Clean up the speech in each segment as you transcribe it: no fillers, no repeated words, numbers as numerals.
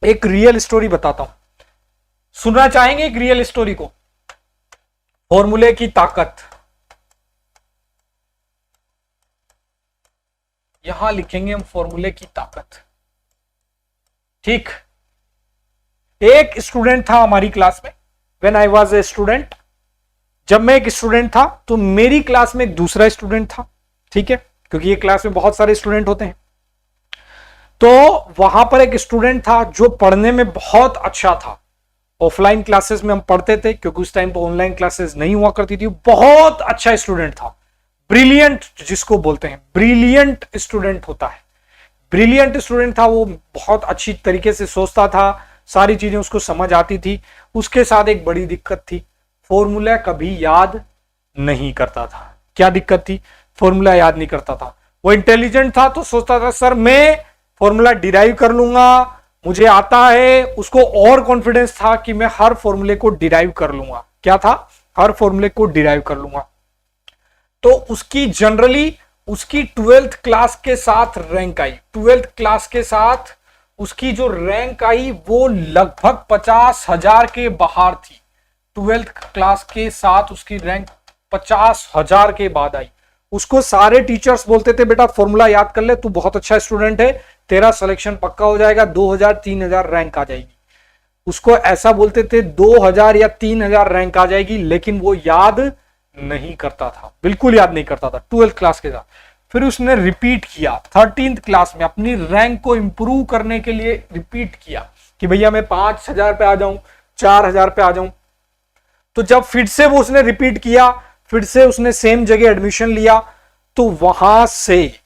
एक real story बताता हूं, सुनना चाहेंगे एक रियल स्टोरी को? फॉर्मूले की ताकत, यहां लिखेंगे हम फॉर्मूले की ताकत। ठीक, एक स्टूडेंट था हमारी क्लास में, when I was a student, जब मैं एक स्टूडेंट था तो मेरी क्लास में एक दूसरा स्टूडेंट था। ठीक है, क्योंकि ये क्लास में बहुत सारे स्टूडेंट होते हैं, तो वहां पर एक स्टूडेंट था जो पढ़ने में बहुत अच्छा था। ऑफलाइन क्लासेस में हम पढ़ते थे क्योंकि उस टाइम पर ऑनलाइन क्लासेस नहीं हुआ करती थी। बहुत अच्छा स्टूडेंट था, ब्रिलियंट जिसको बोलते हैं, ब्रिलियंट स्टूडेंट होता है, ब्रिलियंट स्टूडेंट था वो। बहुत अच्छी तरीके से सोचता था, सारी चीजें उसको समझ आती थी। उसके साथ एक बड़ी दिक्कत थी, फॉर्मूला कभी याद नहीं करता था। क्या दिक्कत थी? फॉर्मूला याद नहीं करता था। वो इंटेलिजेंट था तो सोचता था सर मैं फॉर्मूला डिराइव कर लूंगा, मुझे आता है। उसको और कॉन्फिडेंस था कि मैं हर फॉर्मूले को डिराइव कर लूंगा। क्या था? हर फॉर्मूले को डिराइव कर लूंगा। तो उसकी जनरली उसकी 12th क्लास के साथ रैंक आई, 12th क्लास के साथ उसकी जो रैंक आई वो लगभग 50,000 के बाहर थी। 12th क्लास के साथ उसकी रैंक 50,000 के बाद आई। उसको सारे टीचर्स बोलते थे बेटा फॉर्मूला याद कर ले, तू बहुत अच्छा स्टूडेंट है, तेरा सिलेक्शन पक्का हो जाएगा, 2,000 3,000 रैंक आ जाएगी। उसको ऐसा बोलते थे 2,000 या 3,000 रैंक आ जाएगी, लेकिन वो याद नहीं करता था, बिल्कुल याद नहीं करता था 12th क्लास के साथ। फिर उसने रिपीट किया 13th क्लास में, अपनी रैंक को इंप्रूव करने के लिए रिपीट किया कि भैया मैं 5,000 पे आ जाऊं, 4,000 पे आ जाऊं। तो जब फिर से वो उसने रिपीट किया, फिर से उसने सेम जगह एडमिशन लिया, तो वहां से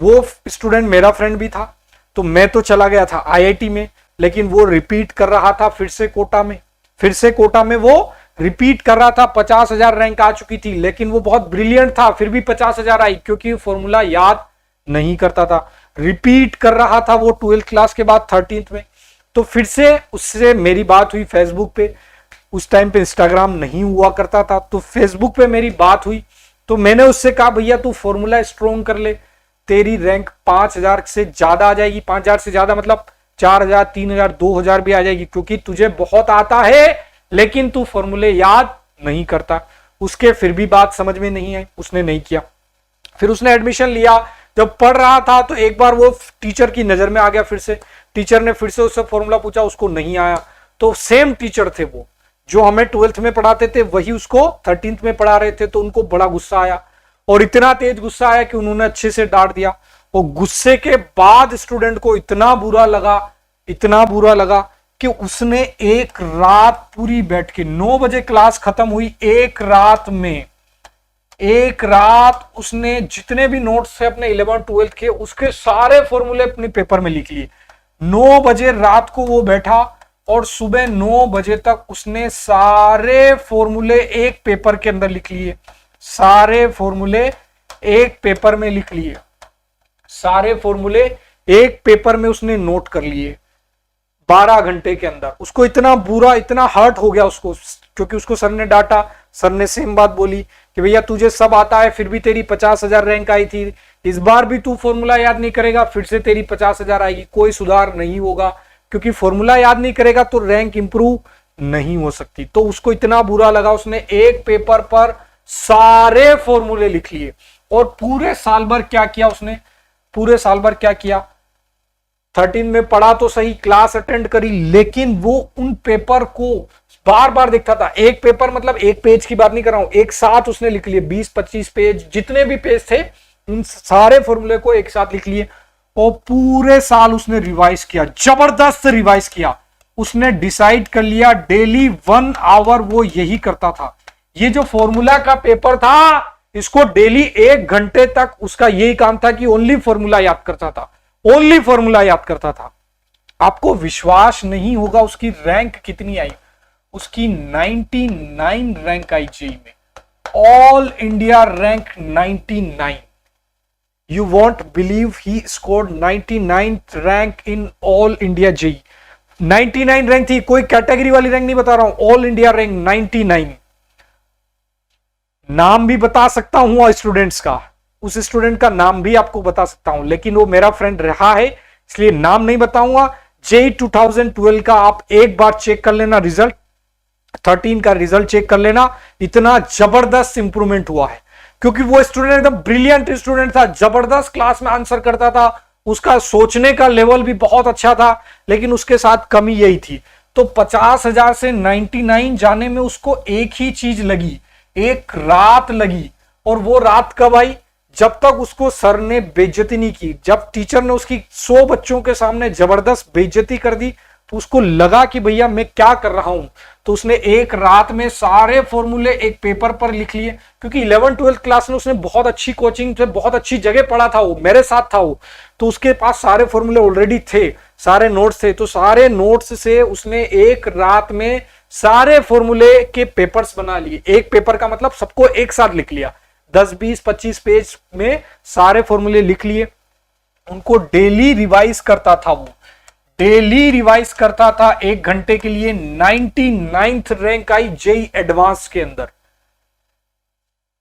वो स्टूडेंट मेरा फ्रेंड भी था, तो मैं तो चला गया था आईआईटी में, लेकिन वो रिपीट कर रहा था फिर से कोटा में। फिर से कोटा में वो रिपीट कर रहा था, 50,000 रैंक आ चुकी थी, लेकिन वो बहुत ब्रिलियंट था, फिर भी 50,000 आई क्योंकि फॉर्मूला याद नहीं करता था। रिपीट कर रहा था वो 12th क्लास के बाद 13th में। तो फिर से उससे मेरी बात हुई फेसबुक पे, उस टाइम पे इंस्टाग्राम नहीं हुआ करता था, तो फेसबुक पे मेरी बात हुई। तो मैंने उससे कहा भैया तू फॉर्मूला स्ट्रॉन्ग कर ले, तेरी रैंक 5,000 से ज्यादा आ जाएगी, 5,000 से ज्यादा मतलब 4,000 3,000 2,000 भी आ जाएगी, क्योंकि तुझे बहुत आता है लेकिन तू फॉर्मूले याद नहीं करता। उसके फिर भी बात समझ में नहीं आई, उसने नहीं किया। फिर उसने एडमिशन लिया, जब पढ़ रहा था तो एक बार वो टीचर की नजर में आ गया। फिर से टीचर ने फिर से उससे फॉर्मूला पूछा, उसको नहीं आया। तो सेम टीचर थे वो जो हमें 12th में पढ़ाते थे, वही उसको 13th में पढ़ा रहे थे। तो उनको बड़ा गुस्सा आया, और इतना तेज गुस्सा आया कि उन्होंने अच्छे से डांट दिया। और गुस्से के बाद स्टूडेंट को इतना बुरा लगा, इतना बुरा लगा कि उसने एक रात पूरी बैठ के, 9 बजे क्लास खत्म हुई, एक रात में, एक रात उसने जितने भी नोट्स थे अपने 11 12 के, उसके सारे फॉर्मूले अपने पेपर में लिख लिए। 9 बजे रात को वो बैठा और सुबह 9 बजे तक उसने सारे फॉर्मूले एक पेपर के अंदर लिख लिए, सारे फॉर्मूले एक पेपर में लिख लिए, सारे फॉर्मूले एक पेपर में उसने नोट कर लिए 12 घंटे के अंदर। उसको इतना बुरा, इतना हर्ट हो गया उसको, क्योंकि उसको सर ने डांटा। सर ने सेम बात बोली कि भैया तुझे सब आता है, फिर भी तेरी 50,000 रैंक आई थी, इस बार भी तू फॉर्मूला याद नहीं करेगा, फिर से तेरी 50,000 आएगी, कोई सुधार नहीं होगा, क्योंकि फॉर्मूला याद नहीं करेगा तो रैंक इंप्रूव नहीं हो सकती। तो उसको इतना बुरा लगा, उसने एक पेपर पर सारे फॉर्मूले लिख लिए। और पूरे साल भर क्या किया उसने, पूरे साल भर क्या किया, 13 में पढ़ा तो सही, क्लास अटेंड करी, लेकिन वो उन पेपर को बार बार देखता था। एक पेपर मतलब एक पेज की बात नहीं कर रहा हूं, एक साथ उसने लिख लिए 20-25 पेज, जितने भी पेज थे उन सारे फॉर्मूले को एक साथ लिख लिए। और पूरे साल उसने रिवाइज किया, जबरदस्त रिवाइज किया। उसने डिसाइड कर लिया डेली 1 आवर वो यही करता था। ये जो फॉर्मूला का पेपर था, इसको डेली 1 घंटे तक उसका यही काम था कि ओनली फॉर्मूला याद करता था, ओनली फॉर्मूला याद करता था। आपको विश्वास नहीं होगा उसकी रैंक कितनी आई, उसकी 99 रैंक आई जेई में, all India rank 99। You won't believe he scored 99th rank in all India JEE. 99 rank थी, कोई कैटेगरी वाली रैंक नहीं बता रहा हूं, ऑल इंडिया रैंक 99। नाम भी बता सकता हूं स्टूडेंट्स का, उस स्टूडेंट का नाम भी आपको बता सकता हूं, लेकिन वो मेरा फ्रेंड रहा है इसलिए नाम नहीं बताऊंगा। जेई 2012 का आप एक बार चेक कर लेना, रिजल्ट 13 का रिजल्ट चेक कर लेना, इतना जबरदस्त इंप्रूवमेंट हुआ है। क्योंकि वो स्टूडेंट एकदम ब्रिलियंट स्टूडेंट था, जबरदस्त क्लास में आंसर करता था, उसका सोचने का लेवल भी बहुत अच्छा था, लेकिन उसके साथ कमी यही थी। तो 50,000 से 99 जाने में उसको एक ही चीज लगी, एक रात लगी। और वो रात कब आई? जब तक उसको सर ने बेइज्जती नहीं की, जब टीचर ने उसकी 100 बच्चों के सामने जबरदस्त बेइज्जती कर दी, तो उसको लगा कि भैया मैं क्या कर रहा हूं। तो उसने एक रात में सारे फॉर्मूले एक पेपर पर लिख लिए। क्योंकि 11-12 क्लास में उसने बहुत अच्छी कोचिंग से बहुत अच्छी जगह पढ़ा था, वो मेरे साथ था वो, तो उसके पास सारे फॉर्मूले ऑलरेडी थे, सारे नोट्स थे। तो सारे नोट्स से उसने एक रात में सारे फॉर्मूले के पेपर्स बना लिए। एक पेपर का मतलब सबको एक साथ लिख लिया, 10, 20, 25 पेज में सारे फॉर्मूले लिख लिए। उनको डेली रिवाइज करता था, वो डेली रिवाइज करता था 1 घंटे के लिए। 99th रैंक आई जेई एडवांस के अंदर।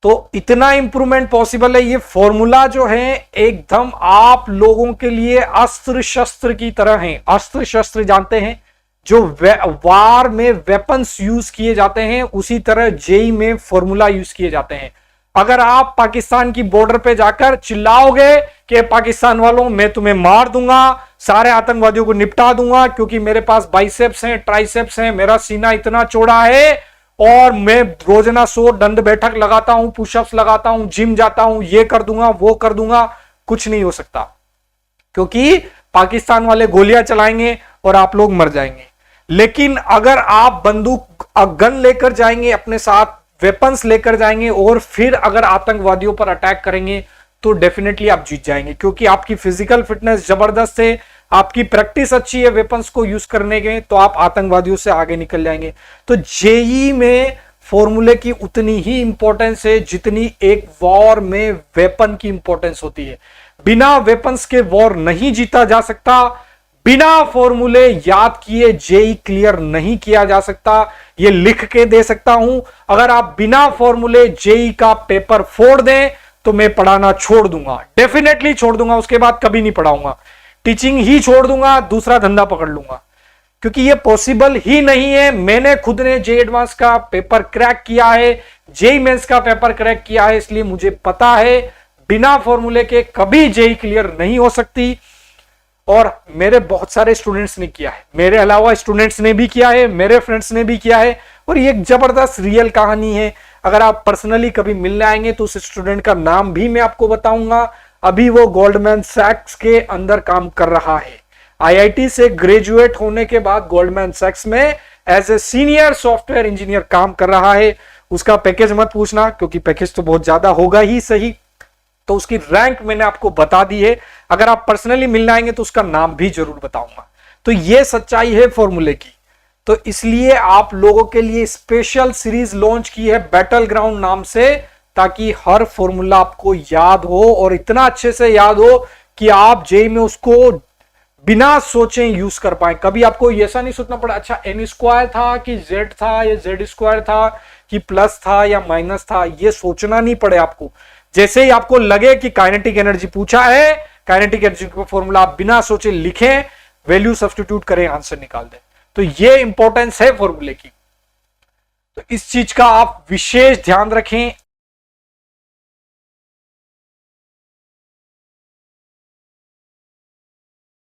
तो इतना इंप्रूवमेंट पॉसिबल है। ये फॉर्मूला जो है एकदम आप लोगों के लिए अस्त्र शस्त्र की तरह है। अस्त्र शस्त्र जानते हैं जो वार में वेपन्स यूज किए जाते हैं, उसी तरह जेई में फॉर्मूला यूज किए जाते हैं। अगर आप पाकिस्तान की बॉर्डर पे जाकर चिल्लाओगे कि पाकिस्तान वालों मैं तुम्हें मार दूंगा, सारे आतंकवादियों को निपटा दूंगा, क्योंकि मेरे पास बाइसेप्स हैं, ट्राइसेप्स हैं, मेरा सीना इतना चौड़ा है और मैं रोजाना 100 दंड बैठक लगाता हूं, पुशअप्स लगाता हूं, जिम जाता हूं, ये कर दूंगा, वो कर दूंगा, कुछ नहीं हो सकता। क्योंकि पाकिस्तान वाले गोलियां चलाएंगे और आप लोग मर जाएंगे। लेकिन अगर आप बंदूक गन लेकर जाएंगे, अपने साथ वेपन्स लेकर जाएंगे और फिर अगर आतंकवादियों पर अटैक करेंगे, तो डेफिनेटली आप जीत जाएंगे। क्योंकि आपकी फिजिकल फिटनेस जबरदस्त है, आपकी प्रैक्टिस अच्छी है वेपन्स को यूज करने के, तो आप आतंकवादियों से आगे निकल जाएंगे। तो जेई में फॉर्मूले की उतनी ही इंपॉर्टेंस है जितनी एक वॉर में वेपन की इंपॉर्टेंस होती है। बिना वेपन्स के वॉर नहीं जीता जा सकता, बिना फॉर्मूले याद किए जेई क्लियर नहीं किया जा सकता। ये लिख के दे सकता हूं, अगर आप बिना फॉर्मूले जेई का पेपर फोड़ दें तो मैं पढ़ाना छोड़ दूंगा, डेफिनेटली छोड़ दूंगा। उसके बाद कभी नहीं पढ़ाऊंगा, टीचिंग ही छोड़ दूंगा, दूसरा धंधा पकड़ लूंगा। क्योंकि ये पॉसिबल ही नहीं है। मैंने खुद ने जेई एडवांस का पेपर क्रैक किया है, जेई मेंस का पेपर क्रैक किया है, इसलिए मुझे पता है बिना फॉर्मूले के कभी जेई क्लियर नहीं हो सकती। और मेरे बहुत सारे स्टूडेंट्स ने किया है, मेरे अलावा स्टूडेंट्स ने भी किया है, मेरे फ्रेंड्स ने भी किया है, और ये एक जबरदस्त रियल कहानी है। अगर आप पर्सनली कभी मिलने आएंगे तो उस स्टूडेंट का नाम भी मैं आपको बताऊंगा। अभी वो गोल्डमैन सैक्स के अंदर काम कर रहा है। आईआईटी से ग्रेजुएट होने के बाद गोल्डमैन सैक्स में as a senior software engineer काम कर रहा है। उसका पैकेज मत पूछना, क्योंकि पैकेज तो बहुत ज्यादा होगा ही सही। तो उसकी रैंक मैंने आपको बता दी है। अगर आप पर्सनली मिलने आएंगे तो उसका नाम भी जरूर बताऊंगा। तो ये सच्चाई है फॉर्मूले की। तो इसलिए आप लोगों के लिए स्पेशल सीरीज लॉन्च की है बैटल ग्राउंड नाम से, ताकि हर फॉर्मूला आपको याद हो और इतना अच्छे से याद हो कि आप जेई में उसको बिना सोचे यूज कर पाए। कभी आपको ऐसा नहीं सोचना पड़ा अच्छा एन स्क्वायर था कि जेड था या जेड स्क्वायर था कि प्लस था या माइनस था, ये सोचना नहीं पड़े आपको। जैसे ही आपको लगे कि काइनेटिक एनर्जी पूछा है, काइनेटिक एनर्जी का फॉर्मूला आप बिना सोचे लिखें, वैल्यू सब्स्टिट्यूट करें, आंसर निकाल दें। तो ये इंपॉर्टेंस है फॉर्मूले की। तो इस चीज का आप विशेष ध्यान रखें।